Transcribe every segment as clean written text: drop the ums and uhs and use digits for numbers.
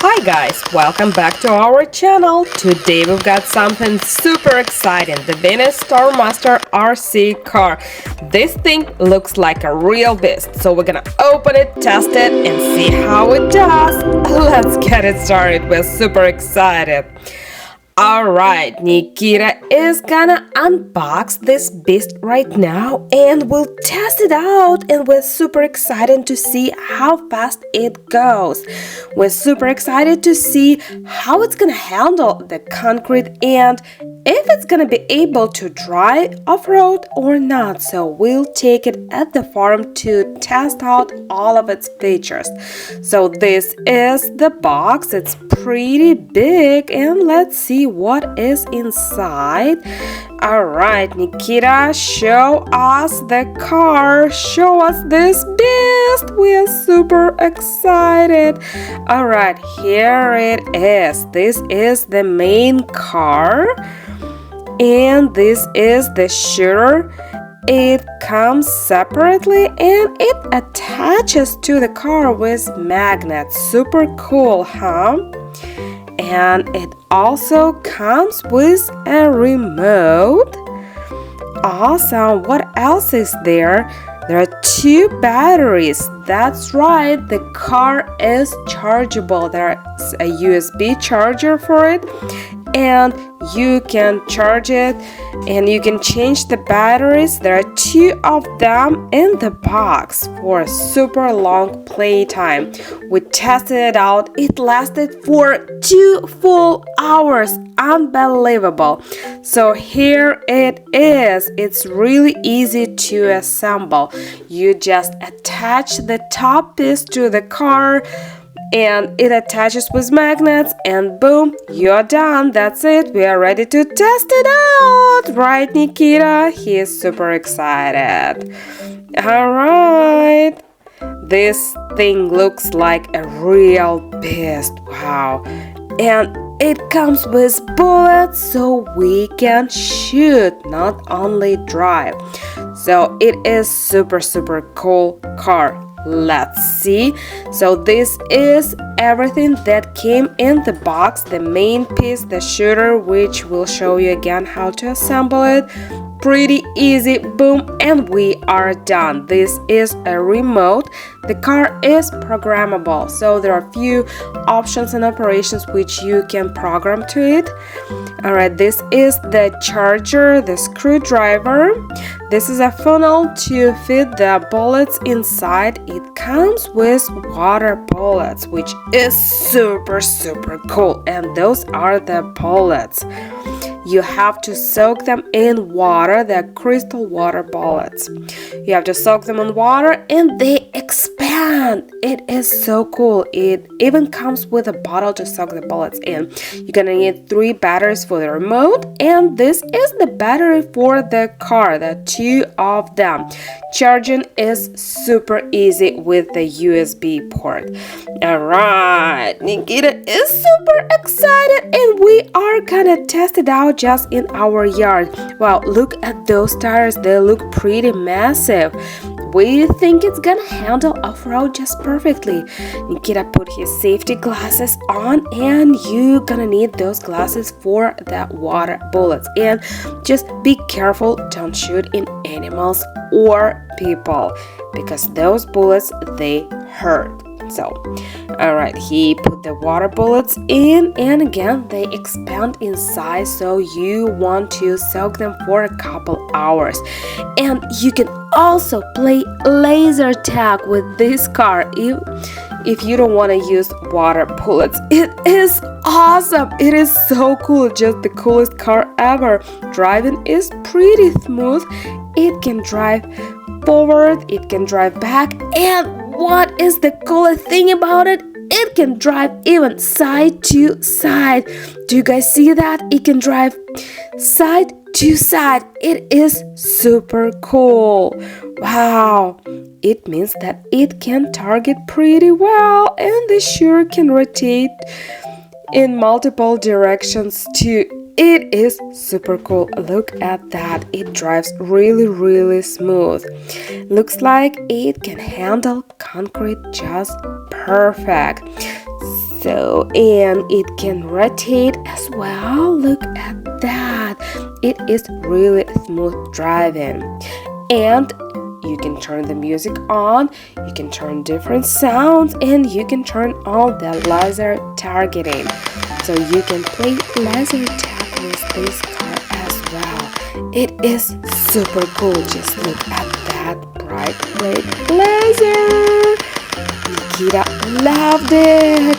Hi guys, welcome back to our channel. Today we've got something super exciting, the Veeniix Master RC car. This thing looks like a real beast, so we're gonna open it, test it, and see how it does. Let's get it started, we're super excited. Alright, Nikita is gonna unbox this beast right now and we'll test it out, and we're super excited to see how fast it goes. We're super excited to see how it's gonna handle the concrete and if it's gonna be able to drive off-road or not. So we'll take it at the farm to test out all of its features. So this is the box. It's pretty big, and let's see what is inside. Alright, Nikita, show us the car. Show us this beast. We are super excited. Alright, here it is. This is the main car. And this is the shooter. It comes separately and it attaches to the car with magnets. Super cool, huh? And it also comes with a remote. Awesome. What else is there? There are two batteries. That's right, the car is chargeable. There's a USB charger for it, and you can charge it and you can change the batteries. There are two of them in the box for a super long playtime. We tested it out. It lasted for 2 full hours. Unbelievable. So here it is. It's really easy to assemble. You just attach the top piece to the car and it attaches with magnets, and boom, you're done. That's it. We are ready to test it out. Right, Nikita? He is super excited. All right. This thing looks like a real beast. Wow. And it comes with bullets so we can shoot, not only drive. So it is super cool car. Let's see. So this is everything that came in the box. The main piece, the shooter, which we'll show you again how to assemble it. Pretty easy. Boom, and we are done. This is a remote. The car is programmable, so there are a few options and operations which you can program to it. Alright, this is the charger, the screwdriver. This is a funnel to fit the bullets inside. It comes with water bullets, which is super cool, and those are the bullets. You have to soak them in water, the crystal water bullets. You have to soak them in water and they expand. It is so cool. It even comes with a bottle to soak the bullets in. You're gonna need 3 batteries for the remote, and this is the battery for the car, the 2 of them. Charging is super easy with the USB port. Alright, Nikita is super excited and we are gonna test it out just in our yard. Wow, look at those tires. They look pretty massive. We think it's gonna handle off-road just perfectly. Nikita put his safety glasses on, and you're gonna need those glasses for the water bullets. And just be careful, don't shoot in animals or people, because those bullets, they hurt. So, alright, he put the water bullets in, and again they expand in size, so you want to soak them for a couple hours. And you can also play laser tag with this car if you don't want to use water bullets. It is awesome. It is so cool. Just the coolest car ever. Driving is pretty smooth. It can drive forward, it can drive back, and what is the coolest thing about it? It can drive even side to side. Do you guys see that? It can drive side to side. It is super cool. Wow. It means that it can target pretty well, and the shooter can rotate in multiple directions too. It is super cool. Look at that. It drives really smooth. Looks like it can handle concrete just perfect. So, and it can rotate as well. Look at that. It is really smooth driving. And you can turn the music on, you can turn different sounds, and you can turn on the laser targeting. So you can play laser tag with this car as well. It is super cool. Just look at that bright red laser. Nikita loved it.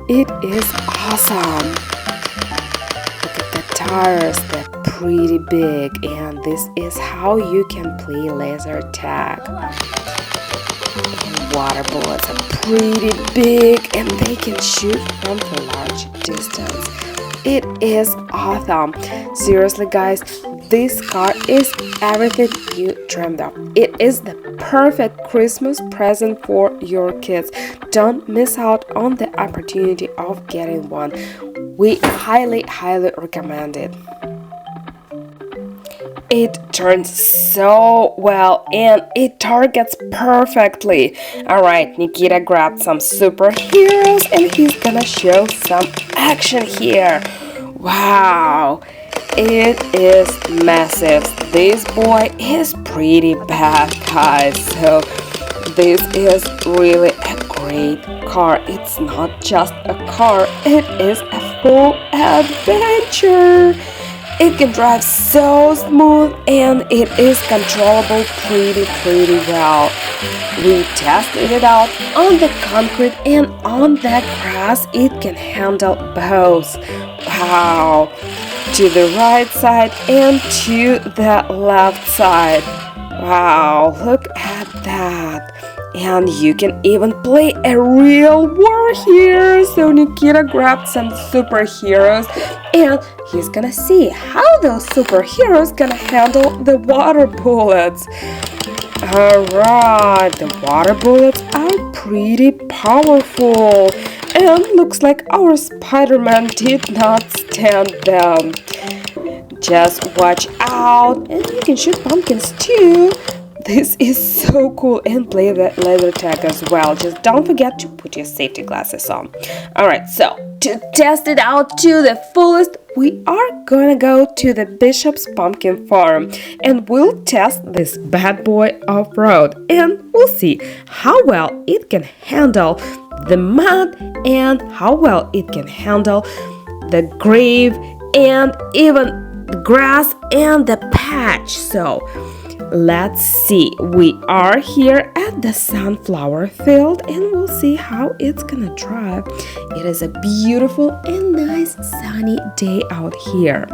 It is awesome. Look at the tires, they're pretty big, and this is how you can play laser tag. And water bullets are pretty big and they can shoot from a large distance. It is awesome. Seriously guys, this car is everything you dreamed of. It is the perfect Christmas present for your kids. Don't miss out on the opportunity of getting one. We highly recommend it. It turns so well and it targets perfectly. Alright, Nikita grabbed some superheroes and he's gonna show some action here. Wow, it is massive. This boy is pretty bad, guys. So this is really a great car. It's not just a car, it is a full adventure. It can drive so smooth and it is controllable pretty well. We tested it out on the concrete and on the grass. It can handle both. Wow! To the right side and to the left side. Wow, look at that. And you can even play a real war here. So Nikita grabbed some superheroes and he's gonna see how those superheroes gonna handle the water bullets. Alright, the water bullets are pretty powerful. And looks like our Spider-Man did not stand them. Just watch out, and you can shoot pumpkins too. This is so cool, and play the laser tag as well. Just don't forget to put your safety glasses on. Alright, so to test it out to the fullest, we are gonna go to the Bishop's Pumpkin Farm and we'll test this bad boy off-road and we'll see how well it can handle the mud and how well it can handle the grave and even the grass and the patch. So let's see. We are here at the sunflower field and we'll see how it's gonna drive. It is a beautiful and nice sunny day out here.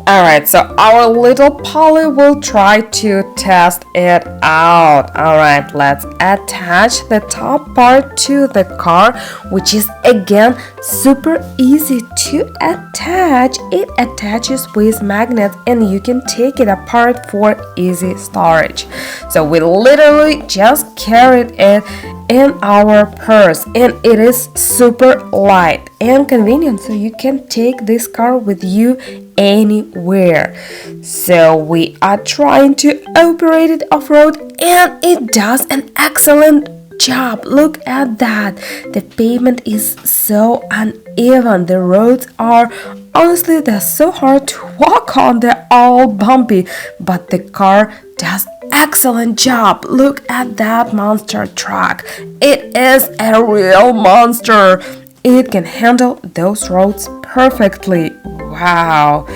Alright, so our little Polly will try to test it out. Alright, let's attach the top part to the car, which is again super easy to attach. It attaches with magnets and you can take it apart for easy storage. So we literally just carried it in our purse and it is super light and convenient, so you can take this car with you anywhere. So we are trying to operate it off-road and it does an excellent job. Look at that. The pavement is so uneven. The roads are honestly, they're so hard to walk on. They're all bumpy, but the car does excellent job. Look at that monster truck. It is a real monster. It can handle those roads perfectly. Wow,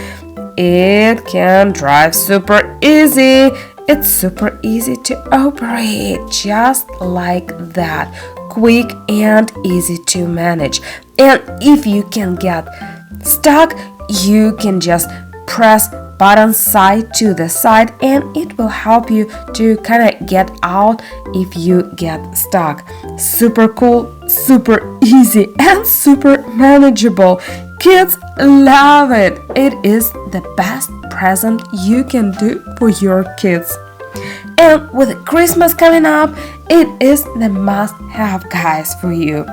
it can drive super easy. It's super easy to operate, just like that. Quick and easy to manage. And if you can get stuck, you can just press button side to the side and it will help you to kind of get out if you get stuck. Super cool, super easy, and super manageable. Kids love it. It is the best present you can do for your kids. And with Christmas coming up, it is the must-have, guys, for you.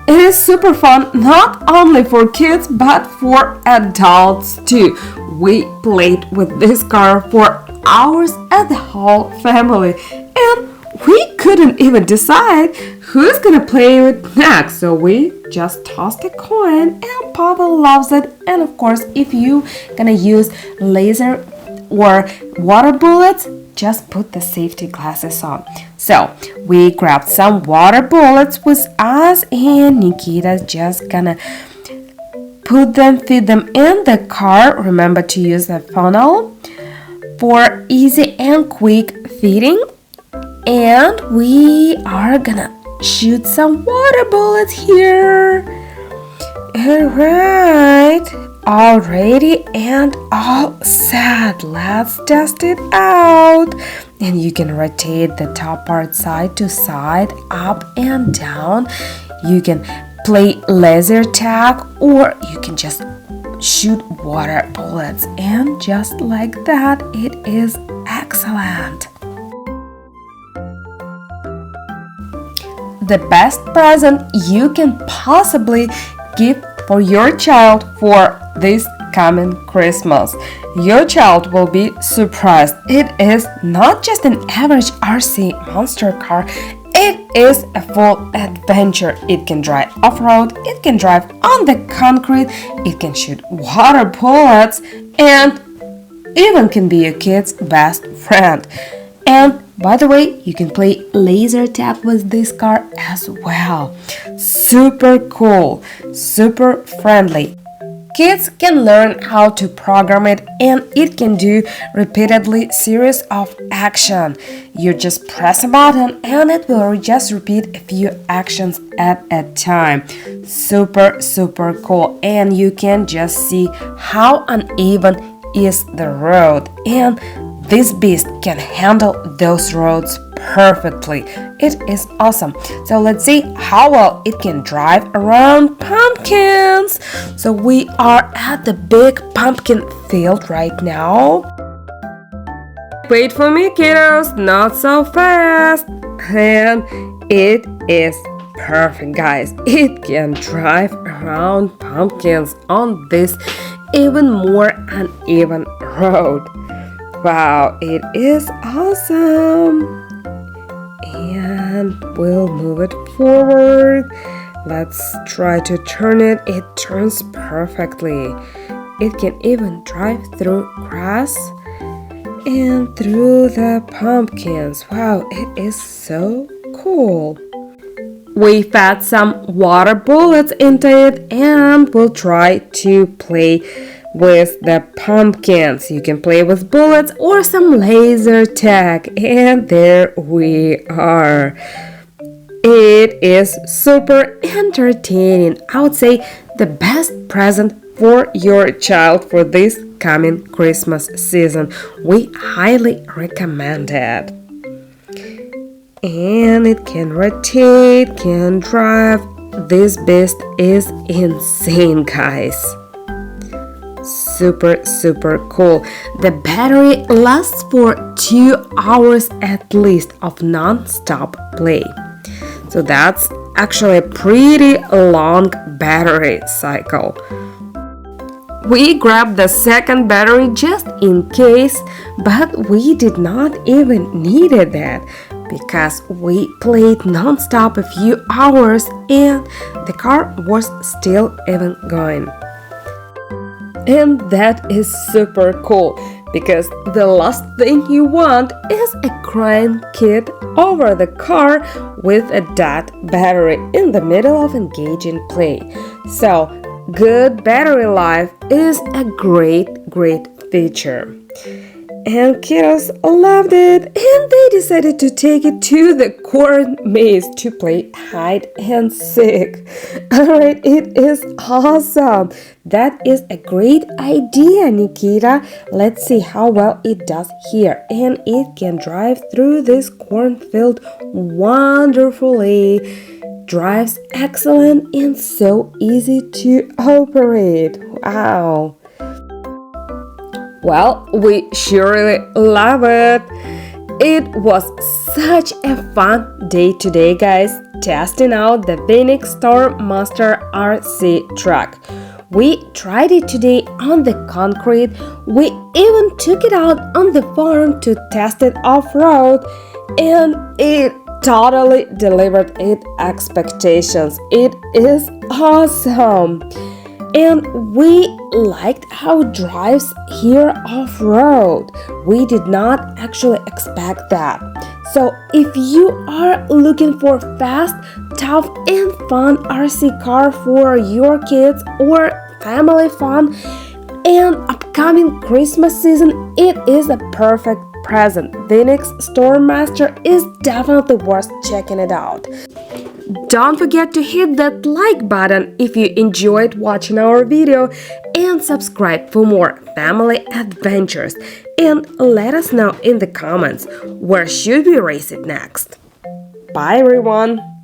It is super fun, not only for kids, but for adults too. We played with this car for hours as the whole family. And we couldn't even decide who's gonna play with next. So we just tossed a coin and Papa loves it. And of course, if you gonna use laser or water bullets, just put the safety glasses on. So we grabbed some water bullets with us and Nikita's just gonna feed them in the car. Remember to use the funnel for easy and quick feeding. And we are gonna shoot some water bullets here. Alright, all ready and all set. Let's test it out. And you can rotate the top part side to side, up and down. You can play laser tag or you can just shoot water bullets. And just like that, it is excellent. The best present you can possibly give for your child for this coming Christmas. Your child will be surprised. It is not just an average RC monster car. It is a full adventure. It can drive off-road, it can drive on the concrete, it can shoot water bullets, and even can be a kid's best friend. And by the way, you can play laser tag with this car as well. Super cool, super friendly. Kids can learn how to program it and it can do repeatedly series of action. You just press a button and it will just repeat a few actions at a time. Super cool, and you can just see how uneven is the road, and this beast can handle those roads perfectly. It is awesome. So let's see how well it can drive around pumpkins. So we are at the big pumpkin field right now. Wait for me, kiddos, not so fast. And it is perfect, guys. It can drive around pumpkins on this even more uneven road. Wow, it is awesome. And we'll move it forward. Let's try to turn it. It turns perfectly. It can even drive through grass and through the pumpkins. Wow, it is so cool. We fed some water bullets into it and we'll try to play with the pumpkins. You can play with bullets or some laser tag, and there we are. It is super entertaining. I would say the best present for your child for this coming Christmas season. We highly recommend it. And it can rotate, can drive. This beast is insane, guys. Super cool. The battery lasts for 2 hours at least of non-stop play. So that's actually a pretty long battery cycle. We grabbed the second battery just in case, but we did not even need that because we played non-stop a few hours and the car was still even going. And that is super cool because the last thing you want is a crying kid over the car with a dead battery in the middle of engaging play. So, good battery life is a great feature. And kiddos loved it and they decided to take it to the corn maze to play hide and seek. Alright, it is awesome. That is a great idea, Nikita. Let's see how well it does here. And it can drive through this cornfield wonderfully. Drives excellent and so easy to operate. Wow. Well, we surely love it. It was such a fun day today, guys, testing out the Veeniix Master RC truck. We tried it today on the concrete. We even took it out on the farm to test it off-road. and it totally delivered its expectations. It is awesome. And we liked how it drives here off-road. We did not actually expect that. So if you are looking for fast, tough, and fun RC car for your kids or family fun and upcoming Christmas season, it is a perfect present. Veeniix Stormmaster is definitely worth checking it out. Don't forget to hit that like button if you enjoyed watching our video and subscribe for more family adventures. And let us know in the comments, where should we race it next? Bye everyone!